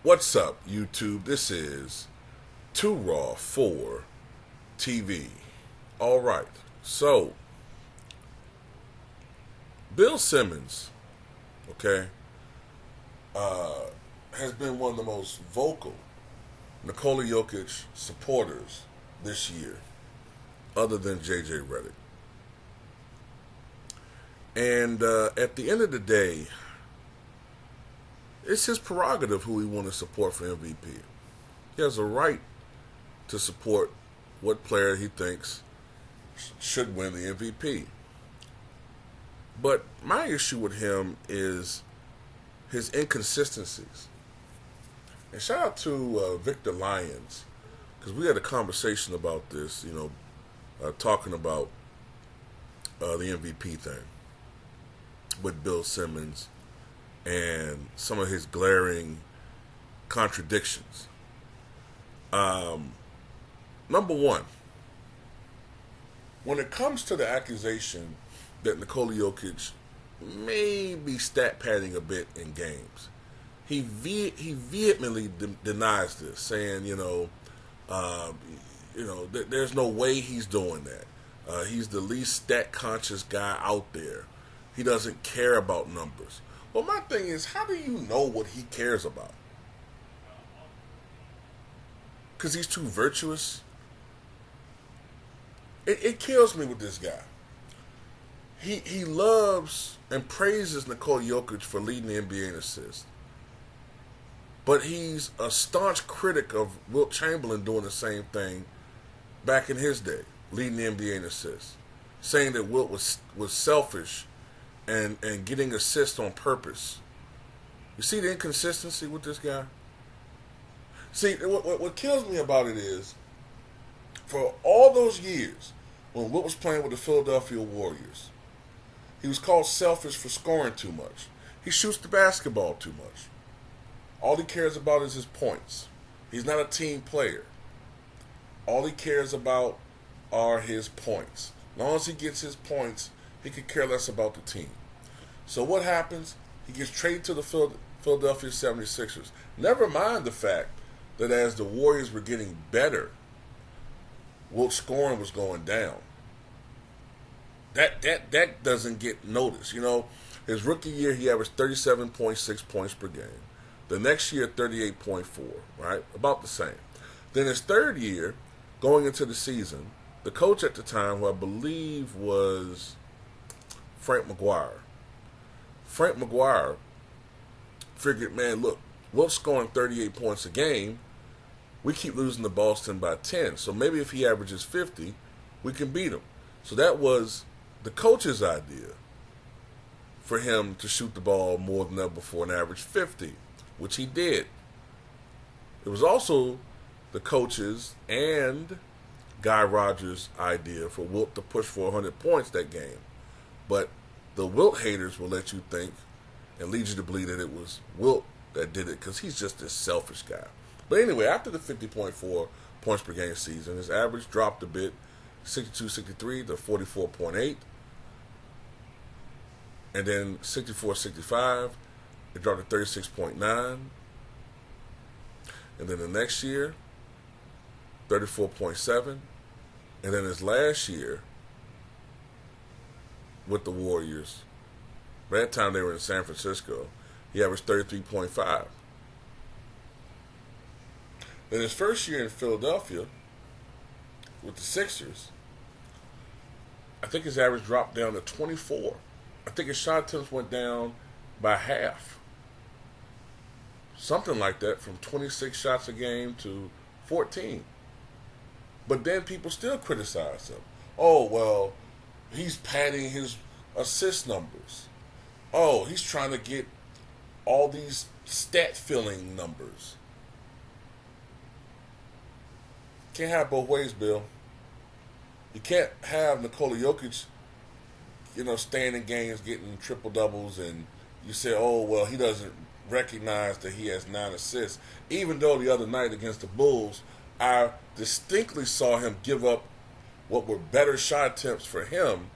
What's up, YouTube? This is Too Raw for TV. All right. So, Bill Simmons, okay, has been one of the most vocal Nikola Jokic supporters this year, other than J.J. Redick. And at the end of the day, it's his prerogative who he want to support for MVP. He has a right to support what player he thinks should win the MVP. But my issue with him is his inconsistencies. And shout out to Victor Lyons, because we had a conversation about this, talking about the MVP thing with Bill Simmons and some of his glaring contradictions. Number one, when it comes to the accusation that Nikola Jokic may be stat padding a bit in games, he vehemently denies this, saying, there's no way he's doing that. He's the least stat conscious guy out there. He doesn't care about numbers. Well, my thing is, how do you know what he cares about? Because he's too virtuous? It kills me with this guy. He loves and praises Nikola Jokic for leading the NBA in assists. But he's a staunch critic of Wilt Chamberlain doing the same thing back in his day, leading the NBA in assists. Saying that Wilt was selfish and getting assists on purpose. You see the inconsistency with this guy? See, what kills me about it is, for all those years when Wilt was playing with the Philadelphia Warriors, he was called selfish for scoring too much. He shoots the basketball too much. All he cares about is his points. He's not a team player. All he cares about are his points. As long as he gets his points, he could care less about the team. So what happens? He gets traded to the Philadelphia 76ers. Never mind the fact that as the Warriors were getting better, Wilt's scoring was going down. That doesn't get noticed. His rookie year, he averaged 37.6 points per game. The next year, 38.4, right? About the same. Then his third year, going into the season, the coach at the time, who I believe was Frank McGuire figured, man, look, Wilt's scoring 38 points a game. We keep losing to Boston by 10. So maybe if he averages 50, we can beat him. So that was the coach's idea for him to shoot the ball more than ever before and average 50, which he did. It was also the coach's and Guy Rogers' idea for Wilt to push for 100 points that game. But the Wilt haters will let you think and lead you to believe that it was Wilt that did it because he's just this selfish guy. But anyway, after the 50.4 points per game season, his average dropped a bit, 62-63 to 44.8. And then 64-65, it dropped to 36.9. And then the next year, 34.7. And then his last year with the Warriors, by that time they were in San Francisco, he averaged 33.5. Then his first year in Philadelphia with the Sixers, I think his average dropped down to 24. I think his shot attempts went down by half. Something like that, from 26 shots a game to 14. But then people still criticize him. Oh, well, he's padding his assist numbers. Oh, he's trying to get all these stat-filling numbers. Can't have both ways, Bill. You can't have Nikola Jokic, staying in games, getting triple-doubles, and you say, oh, well, he doesn't recognize that he has 9 assists. Even though the other night against the Bulls, I distinctly saw him give up what were better shot attempts for him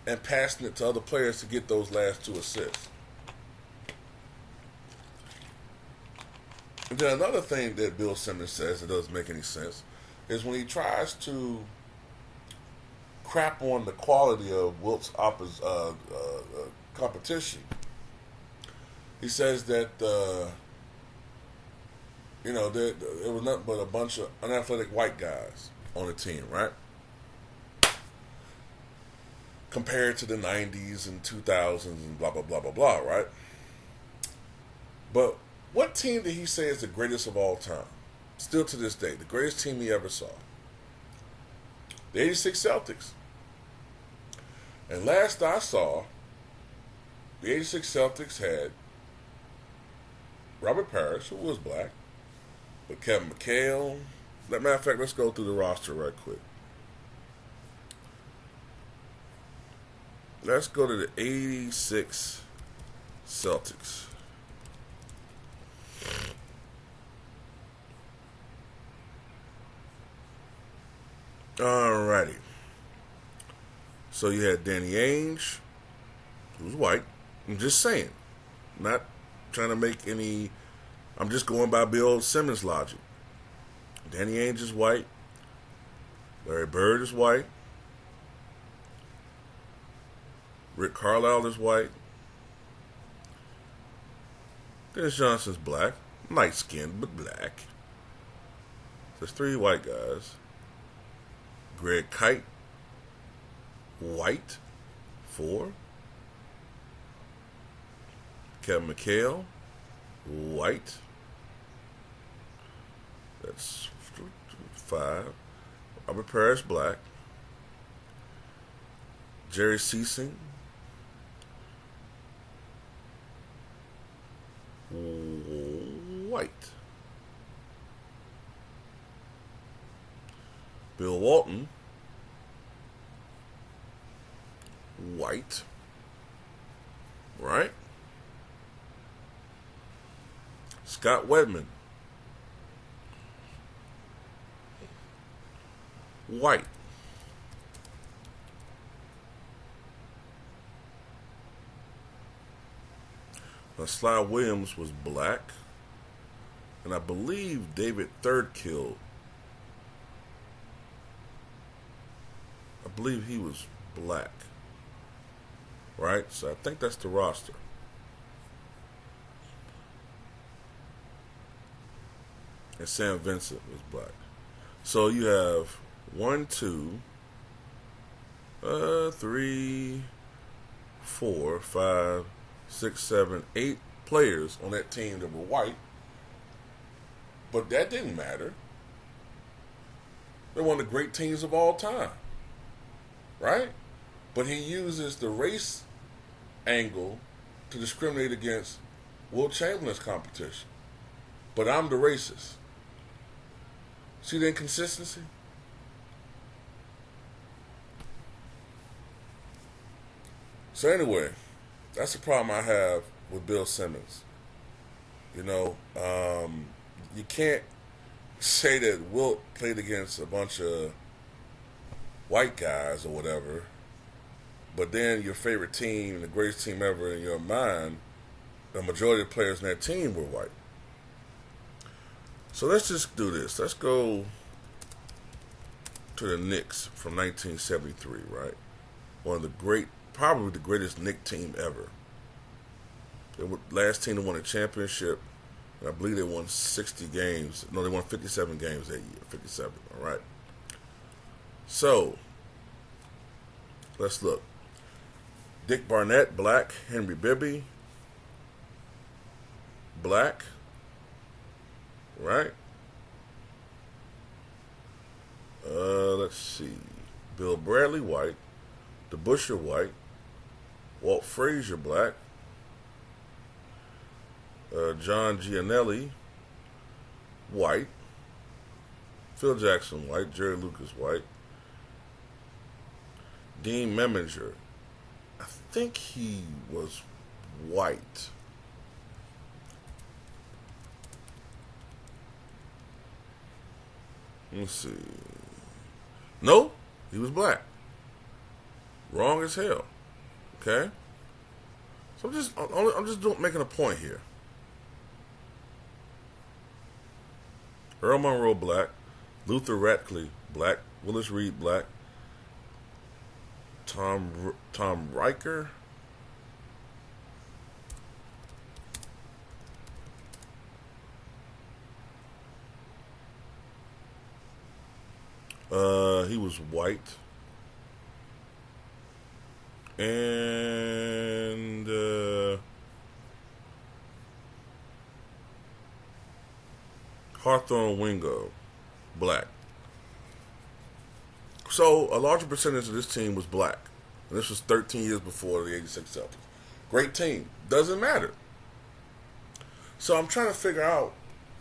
and passing it to other players to get those last 2 assists. And then another thing that Bill Simmons says that doesn't make any sense is when he tries to crap on the quality of Wilt's competition. He says that there was nothing but a bunch of unathletic white guys on the team, right? Compared to the 90s and 2000s and blah, blah, blah, blah, blah, right? But what team did he say is the greatest of all time? Still to this day, the greatest team he ever saw. The 86 Celtics. And last I saw, the 86 Celtics had Robert Parrish, who was black, but Kevin McHale. Matter of fact, let's go through the roster right quick. Let's go to the 86 Celtics. Alrighty. So you had Danny Ainge, who's white. I'm just saying. Not trying to make any... I'm just going by Bill Simmons' logic. Danny Ainge is white. Larry Bird is white. Rick Carlisle is white. Dennis Johnson's black. Light-skinned, but black. There's 3 white guys. Greg Kite, white, 4. Kevin McHale, white. That's 5. Robert Parrish, black. Jerry Seasing, white. Bill Walton, white. Right? Scott Wedman, white. Now, Sly Williams was black. And I believe David Thirdkill, I believe he was black. Right? So I think that's the roster. And Sam Vincent was black. So you have 1, 2, 3, 4, 5, 6, 7, 8 players on that team that were white. But that didn't matter. They're one of the great teams of all time. Right? But he uses the race angle to discriminate against Wilt Chamberlain's competition. But I'm the racist. See the inconsistency? So anyway, that's the problem I have with Bill Simmons. You can't say that Wilt played against a bunch of white guys or whatever, but then your favorite team, the greatest team ever in your mind, the majority of players in that team were white. So let's just do this. Let's go to the Knicks from 1973, right? One of the probably the greatest Knicks team ever. They were the last team to win a championship, and I believe they won 60 games. No, they won 57 games that year. 57, all right? So, let's look. Dick Barnett, black. Henry Bibby, black. Right? Let's see. Bill Bradley, white. DeBusschere, white. Walt Frazier, black. John Gianelli, white. Phil Jackson, white. Jerry Lucas, white. Dean Meminger, I think he was white. Let's see. No, he was black. Wrong as hell. Okay. So I'm just making a point here. Earl Monroe, black. Luther Ratcliffe, black. Willis Reed, black. Tom Riker. He was white. And Hawthorne Wingo, black. So a larger percentage of this team was black. And this was 13 years before the 86 Celtics. Great team. Doesn't matter. So I'm trying to figure out,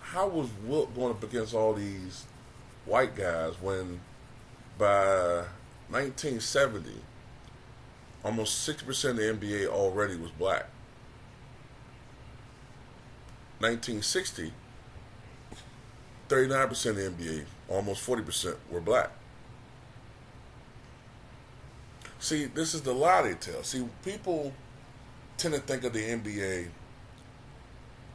how was Wilt going up against all these white guys when by 1970, almost 60% of the NBA already was black. 1960, 39% of the NBA, almost 40% were black. See, this is the lie they tell. See, people tend to think of the NBA,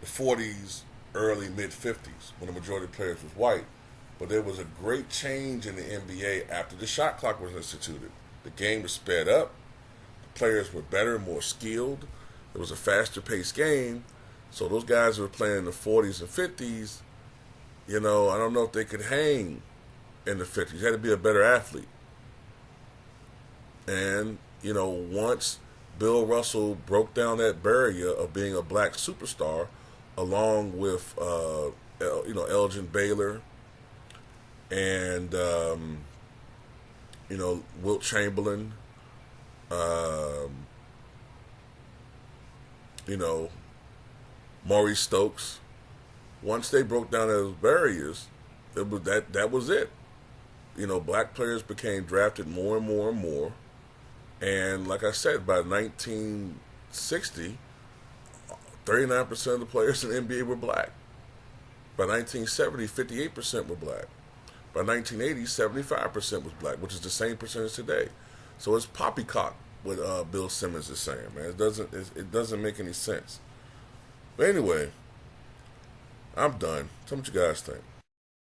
the 40s, early, mid-50s, when the majority of players was white. But there was a great change in the NBA after the shot clock was instituted. The game was sped up. The players were better, more skilled. It was a faster-paced game. So those guys who were playing in the 40s and 50s, I don't know if they could hang in the 50s. You had to be a better athlete. And, once Bill Russell broke down that barrier of being a black superstar, along with, Elgin Baylor and, Wilt Chamberlain, Maurice Stokes. Once they broke down those barriers, that was it. Black players became drafted more and more and more. And like I said, by 1960, 39% of the players in the NBA were black. By 1970, 58% were black. By 1980, 75% was black, which is the same percentage today. So it's poppycock what Bill Simmons is saying, man. It doesn't make any sense. But anyway, I'm done. Tell me what you guys think.